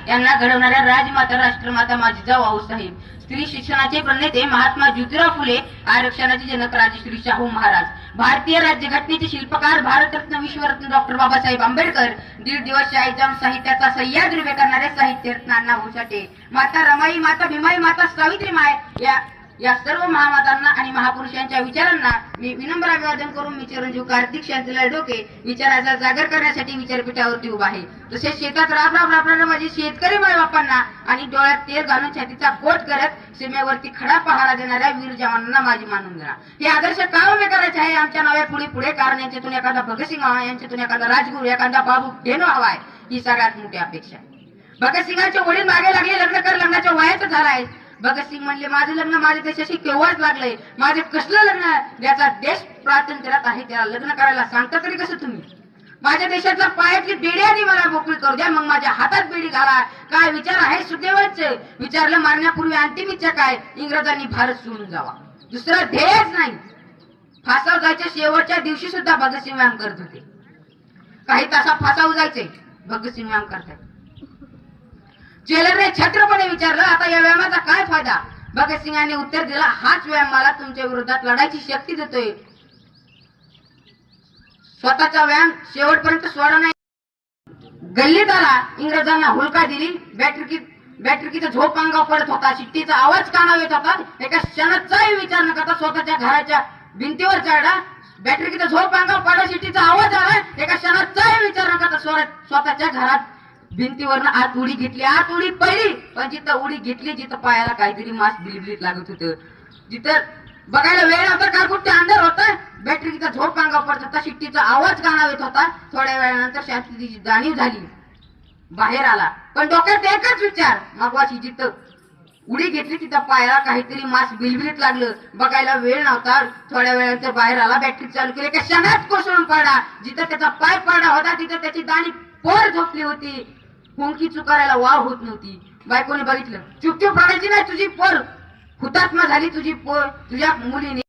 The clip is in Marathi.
यांना घडवणाऱ्या राजमाता राष्ट्रमाता माझी जाऊ आऊसाहेब, स्त्री शिक्षणाचे प्रणेते महात्मा ज्योतिराव फुले, आरक्षणाचे जनक राजश्री शाहू महाराज, भारतीय राज्यघटनेचे शिल्पकार भारतरत्न विश्वरत्न डॉक्टर बाबासाहेब आंबेडकर, दीड दिवस शाहीजाम साहित्याचा सह्याद्री उभे करणारे साहित्यरत्न अण्णा भाऊ साठे, माता रमाई, माता भीमाई, माता सावित्रीमाय या सर्व महामातांना आणि महापुरुषांच्या विचारांना मी विनम्र अभिवादन करून मी चिरंजीव कार्तिक शांतीलाल डोके विचाराचा जागर करण्यासाठी विचारपीठावरती उभा आहे। तसेच शेतात राबणाऱ्या माझे शेतकरी माय बापांना आणि डोळ्यात तेल घालून छातीचा कोट करत सीमेवरती खडा पहारा देणाऱ्या वीर जवानांना माझी मानून द्या। हे आदर्श का उभे करायचे आहे? आमच्या नव्या पुढे कारण यांच्यातून एखादा भगतसिंग हवा, यांच्यातून एखादा राजगुरू, एखादा बाबू धेनू हवाय, ही सगळ्यात मोठी अपेक्षा आहे। भगतसिंगांचे वडील मागे लागले, लग्नाच्या वयाचं झालाय। भगतसिंग म्हणले माझं लग्न माझ्या देशाशी केव्हाच लागलंय, माझे कसलं लग्न, ज्याचा देश स्वातंत्र्यात आहे त्याला लग्न करायला सांगता तरी कसं तुम्ही? माझ्या देशाच्या पायातली बेडी आधी मला मोकळी करू द्या, मग माझ्या हातात बेडी घाला। काय विचार आहे सुदैवाचे? विचारलं मारण्यापूर्वी अंतिम इच्छा काय? इंग्रजांनी भारत सोडून जावा, दुसरं ध्येयच नाही। फासावर जायच्या शेवटच्या दिवशी सुद्धा भगतसिंग व्यायाम करत होते। काही तासात फासावर जायचे, भगतसिंग व्यायाम करतात। जेलरने छत्रपणे विचारलं आता या व्यायामाचा काय फायदा? भगतसिंगांनी उत्तर दिलं हाच व्यायाम मला तुमच्या विरोधात लढायची शक्ती देतोय। स्वतःचा व्यायाम शेवटपर्यंत सोडा नाही। गल्लीत आला, इंग्रजांना हुलका दिली, बॅटरीचा झोप अंगावर पडत होता, शिट्टीचा आवाज कानावर येत होता। एका क्षणाचाही विचार न करता स्वतःच्या घराच्या भिंतीवर चढला, बॅटरीचा झोप अंगावर पडला, शिट्टीचा आवाज आला। एका क्षणाचाही विचार न करता स्वतःच्या घरात भिंतीवरनं आत उडी घेतली, आत उडी पडली, पण जिथं उडी घेतली जिथं पायाला काहीतरी मास बिलबिलीत लागत होतं, जिथं बघायला वेळ नव्हता, काळकुट्ट अंधार होता, बॅटरीचा झोप अंगावर पडत होता, शिट्टीचा आवाज कानावर येत होता। थोड्या वेळानंतर शांततेची जाणीव झाली, बाहेर आला, पण डोक्यात एकच विचार मागवाची, जिथं उडी घेतली तिथं पायाला काहीतरी मास बिलबिलीत लागलं, बघायला वेळ नव्हता। थोड्या वेळानंतर बाहेर आला, बॅटरी चालू केली, एका क्षणात कोसळून पडला, जिथं त्याचा पाय पडला होता तिथं त्याची दाणी पोर झोपली होती, हुंकी चुकारायला वाव होत नव्हती। बायकोने बघितलं, चुपचूप पडायची नाही, तुझी पोर हुतात्मा झाली, तुझी पोर तुझ्या मुलीने